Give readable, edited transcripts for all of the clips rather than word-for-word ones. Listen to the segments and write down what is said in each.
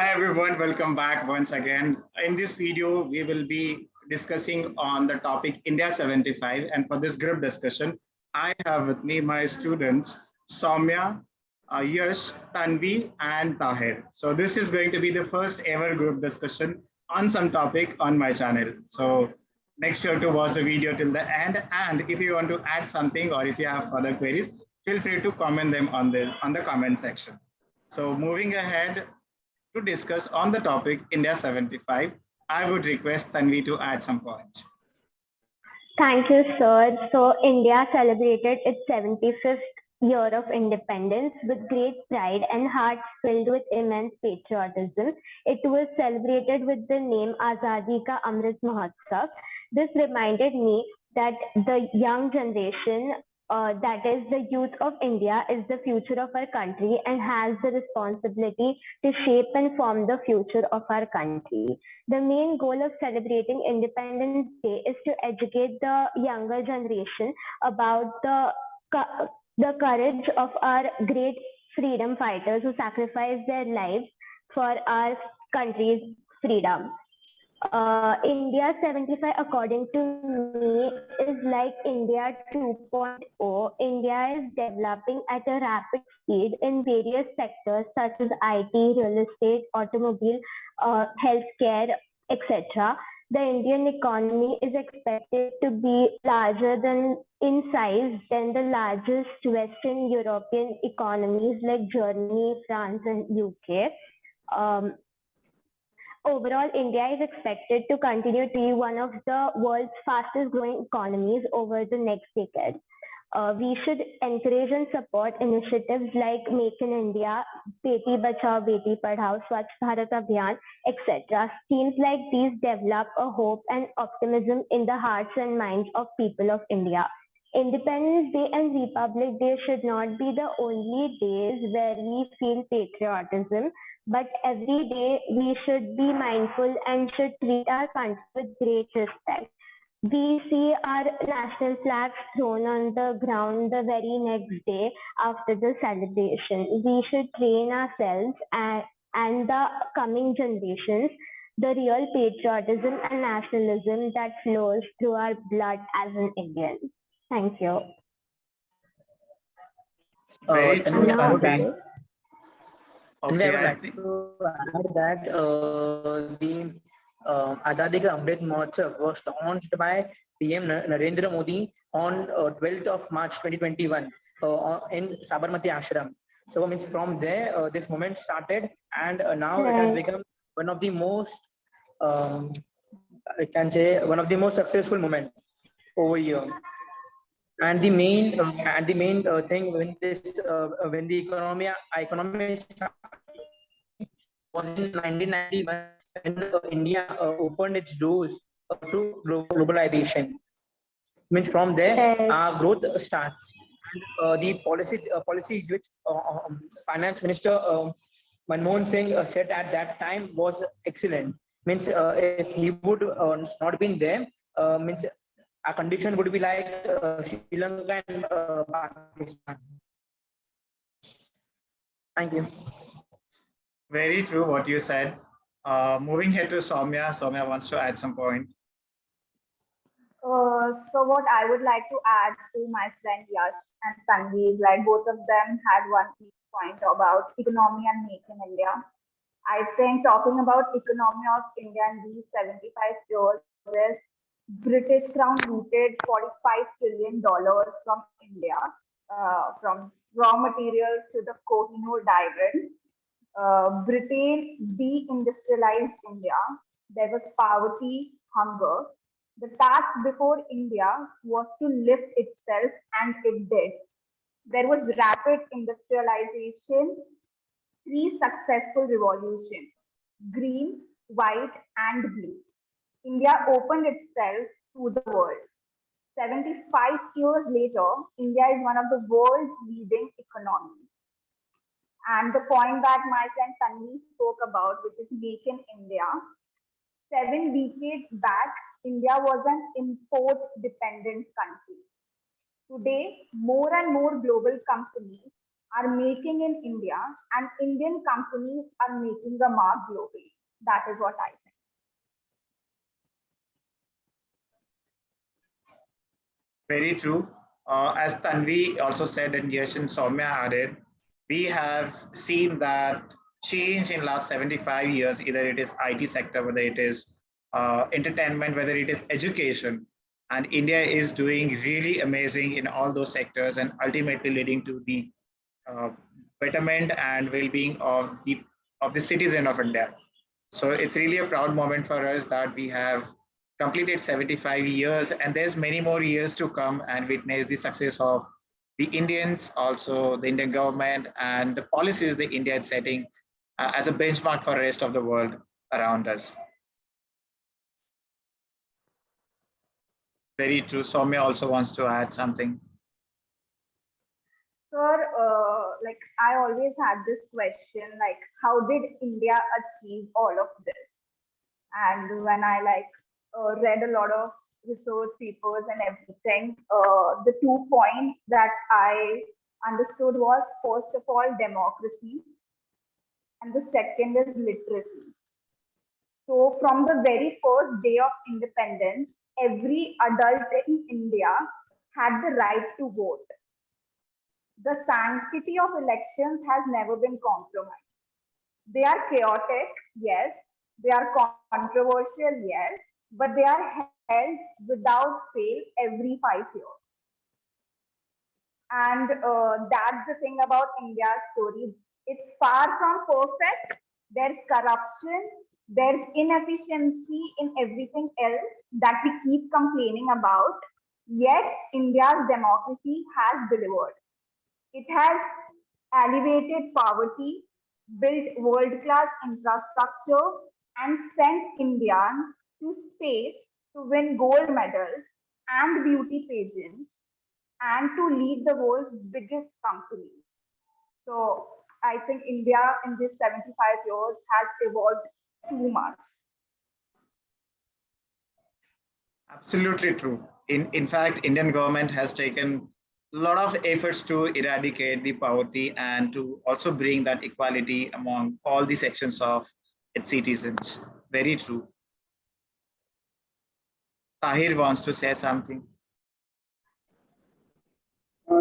Hi everyone, welcome back once again. In this video, we will be discussing on the topic India 75, and for this group discussion, I have with me my students Soumya, Yash, Tanvi, and Tahir. So this is going to be the first ever group discussion on some topic on my channel. So make sure to watch the video till the end, and if you want to add something or if you have further queries, feel free to comment them on the comment section. So moving ahead, to discuss on the topic India 75, I would request Tanvi to add some points. Thank you, sir. So, India celebrated its 75th year of independence with great pride and hearts filled with immense patriotism. It was celebrated with the name Azadi Ka Amrit Mahotsav. This reminded me that the young generation, that is the youth of India, is the future of our country and has the responsibility to shape and form the future of our country. The main goal of celebrating Independence Day is to educate the younger generation about the courage of our great freedom fighters who sacrificed their lives for our country's freedom. India 75, according to me, is like India 2.0. India is developing at a rapid speed in various sectors such as IT, real estate, automobile, healthcare, etc. The Indian economy is expected to be larger than in size than the largest Western European economies like Germany, France, and UK. Overall, India is expected to continue to be one of the world's fastest growing economies over the next decade. We should encourage and support initiatives like Make in India, Beti Bachao, Beti Padhao, Swachh Bharat Abhiyan, etc. Schemes like these develop a hope and optimism in the hearts and minds of people of India. Independence Day and Republic Day should not be the only days where we feel patriotism, but every day we should be mindful and should treat our country with great respect. We see our national flags thrown on the ground the very next day after the celebration. We should train ourselves and the coming generations the real patriotism and nationalism that flows through our blood as an Indian. Thank you. Very true. And I would like to add that the Azadi Ka Amrit Mahotsav was launched by PM Narendra Modi on 12th of March 2021 in Sabarmati Ashram. So means from there, this moment started, and now it has become one of the most, I can say, one of the most successful moments over here. And the main thing when the economy started was in 1991 when India opened its doors to globalization. Means from there our growth starts, and the policies which Finance Minister Manmohan Singh said at that time was excellent. Means if he would not been there, means our condition would be like Sri Lanka and Pakistan. Thank you. Very true what you said. Moving here to Soumya. Soumya wants to add some point. So what I would like to add to my friend Yash and Tanvi is like both of them had one piece point about economy and Make in India. I think talking about economy of India in these 75 years is British Crown looted $45 trillion from India, from raw materials to the Kohinoor diamond. Britain deindustrialized India. There was poverty, hunger. The task before India was to lift itself, and it did. There was rapid industrialization, three successful revolutions: green, white, and blue. India opened itself to the world. 75 years later, India is one of the world's leading economies. And the point that my friend Tanvi spoke about, which is Make in India, 7 decades back, India was an import-dependent country. Today, more and more global companies are making in India, and Indian companies are making a mark globally. That is what I think. Very true. As Tanvi also said and Yash and Soumya added, we have seen that change in last 75 years, either it is IT sector, whether it is entertainment, whether it is education. And India is doing really amazing in all those sectors and ultimately leading to the uh, betterment and well-being of the citizen of India. So it's really a proud moment for us that we have completed 75 years and there's many more years to come and witness the success of the Indians, also the Indian government and the policies that India is setting as a benchmark for the rest of the world around us. Very true. Soumya also wants to add something. Sir, like I always had this question, like how did India achieve all of this? And when I read a lot of research papers and everything, the 2 points that I understood was first of all democracy, and the second is literacy. So from the very first day of independence, every adult in India had the right to vote. The sanctity of elections has never been compromised. They are chaotic, yes. They are controversial, yes. But they are held without fail every 5 years. And that's the thing about India's story. It's far from perfect. There's corruption, there's inefficiency in everything else that we keep complaining about. Yet, India's democracy has delivered. It has alleviated poverty, built world class infrastructure, and sent Indians to space to win gold medals and beauty pageants and to lead the world's biggest companies. So I think India in these 75 years has evolved too much. Absolutely true. In fact, Indian government has taken a lot of efforts to eradicate the poverty and to also bring that equality among all the sections of its citizens. Very true. Tahir wants to say something.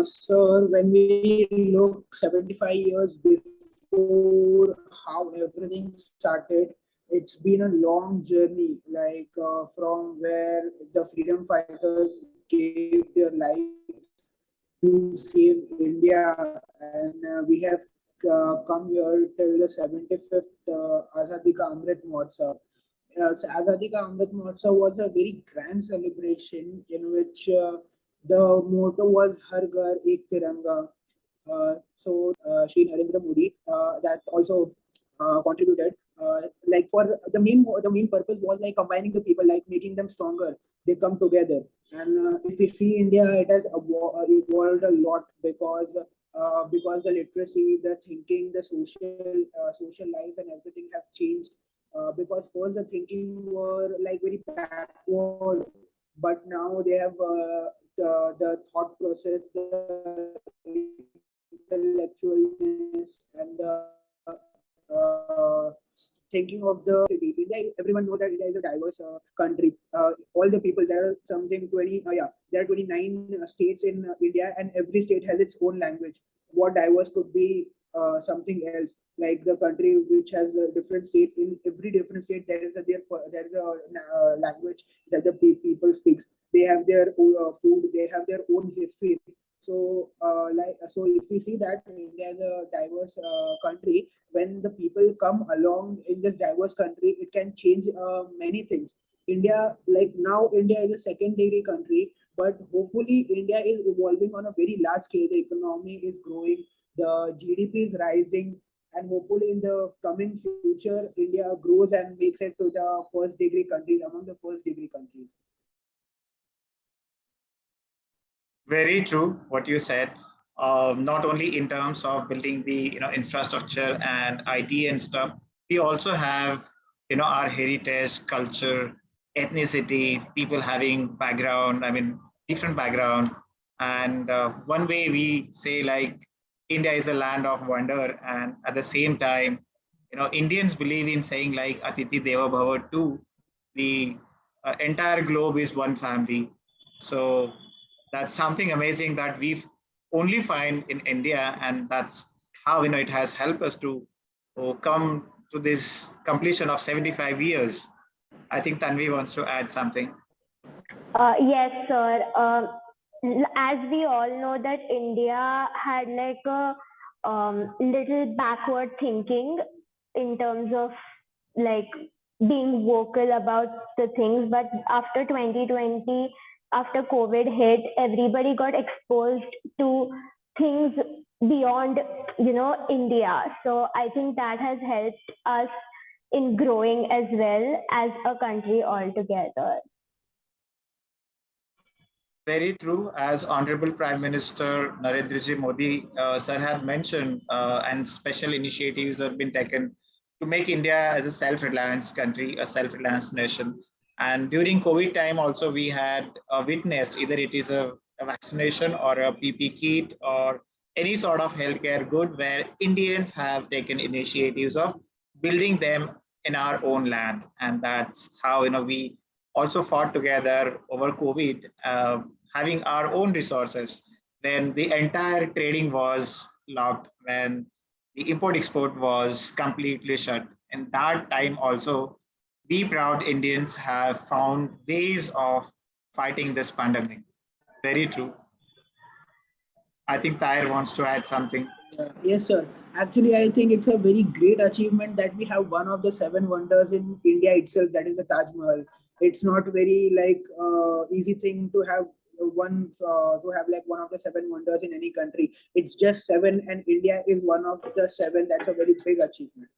Sir, when we look 75 years before how everything started, it's been a long journey, from where the freedom fighters gave their life to save India, and we have come here till the 75th Azadi Ka Amrit Mahotsav. So Azadi Ka Amrit Mahotsav was a very grand celebration in which the motto was Har Ghar Ek Tiranga. Shri Narendra Modi that also contributed. For the main purpose was like combining the people, like making them stronger. They come together, and if we see India, it has evolved a lot because the literacy, the thinking, the social life, and everything have changed. Because first the thinking were like very backward, but now they have the thought process, the intellectualness, and the thinking of the city. India, everyone knows that India is a diverse country. All the people, there are something 20, there are 29 states in India, and every state has its own language. What diverse could be something else, like the country which has different states. In every different state, there is a language that the people speaks. They have their own food. They have their own history. So if we see that India is a diverse country, when the people come along in this diverse country, it can change many things. India, like now, India is a secondary country, but hopefully India is evolving on a very large scale. The economy is growing, the GDP is rising, and hopefully in the coming future, India grows and makes it to the first degree countries, among the first degree countries. Very true what you said. Not only in terms of building the infrastructure and IT and stuff, we also have our heritage, culture, ethnicity, people having background. I mean different background, and one way we say like India is a land of wonder, and at the same time, Indians believe in saying like Atiti Deva Bhava too. The entire globe is one family. So that's something amazing that we only find in India, and that's how it has helped us to come to this completion of 75 years. I think Tanvi wants to add something. Yes, sir. As we all know that India had like a little backward thinking in terms of like being vocal about the things, but after 2020, after COVID hit, everybody got exposed to things beyond, India. So I think that has helped us in growing as well as a country altogether. Very true. As Honorable Prime Minister Narendra Modi sir had mentioned, and special initiatives have been taken to make India as a self-reliance country, a self-reliance nation. And during COVID time, also we had witnessed either it is a vaccination or a PP kit or any sort of healthcare good where Indians have taken initiatives of building them in our own land, and that's how we also fought together over COVID, having our own resources. When the entire trading was locked, when the import export was completely shut, and that time also, we proud Indians have found ways of fighting this pandemic. Very true. I think Tahir wants to add something. Yes, sir. Actually, I think it's a very great achievement that we have one of the seven wonders in India itself, that is the Taj Mahal. It's not very like easy thing to have one of the seven wonders in any country. It's just seven, and India is one of the seven. That's a very big achievement.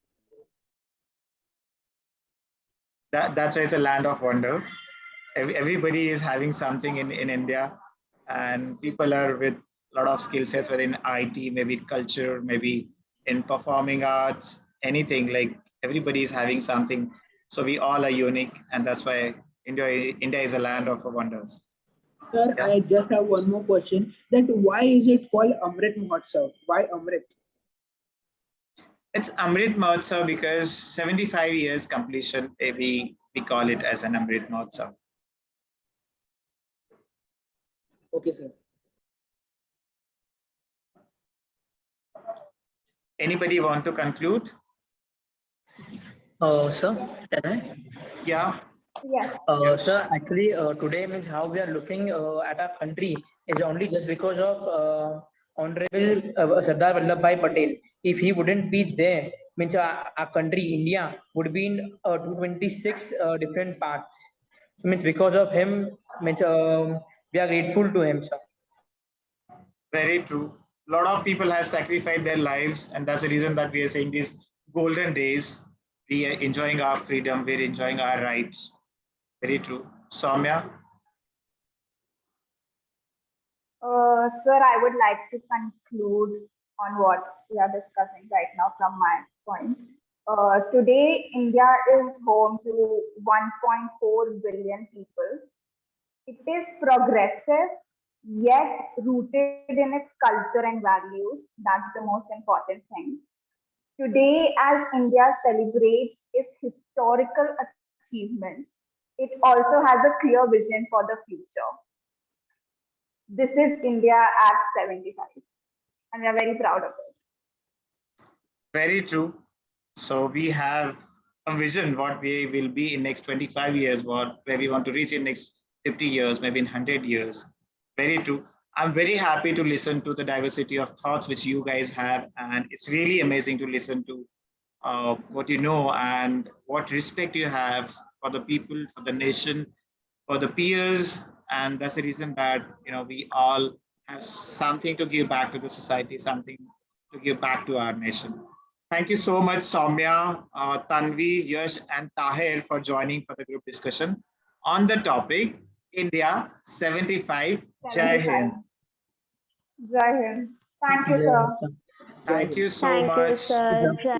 That's why it's a land of wonder. Everybody is having something in India, and people are with a lot of skill sets within IT, maybe culture, maybe in performing arts, anything. Like everybody is having something. So we all are unique, and that's why India is a land of wonders. Sir, Yeah, I just have one more question. That why is it called Amrit Mahotsav? Why Amrit? it's Amrit Mahotsav because 75 years completion. We call it as an Amrit Mahotsav. Okay, sir. Anybody want to conclude? Sir, can I? Yeah. Yes. Yes. Sir, actually, today means how we are looking at our country is only just because of Honorable Sardar Vallabhbhai Patel. If he wouldn't be there, means our country, India, would be in 226 different parts. So means because of him, means we are grateful to him, sir. Very true. A lot of people have sacrificed their lives, and that's the reason that we are saying these golden days. We are enjoying our freedom, we're enjoying our rights. Very true. Soumya? Sir, I would like to conclude on what we are discussing right now from my point. Today, India is home to 1.4 billion people. It is progressive, yet rooted in its culture and values. That's the most important thing. Today, as India celebrates its historical achievements, it also has a clear vision for the future. This is India at 75, and we are very proud of it. Very true. So we have a vision what we will be in next 25 years, where we want to reach in next 50 years, maybe in 100 years. Very true. I'm very happy to listen to the diversity of thoughts which you guys have, and it's really amazing to listen to what you know and what respect you have for the people, for the nation, for the peers, and that's the reason that we all have something to give back to the society, something to give back to our nation. Thank you so much, Soumya, Tanvi, Yash, and Tahir for joining for the group discussion on the topic India 75. Jai 75. Hind. Jai Hind. Thank you, Jai sir. Hind, sir. Thank you so Thank you, much. sir.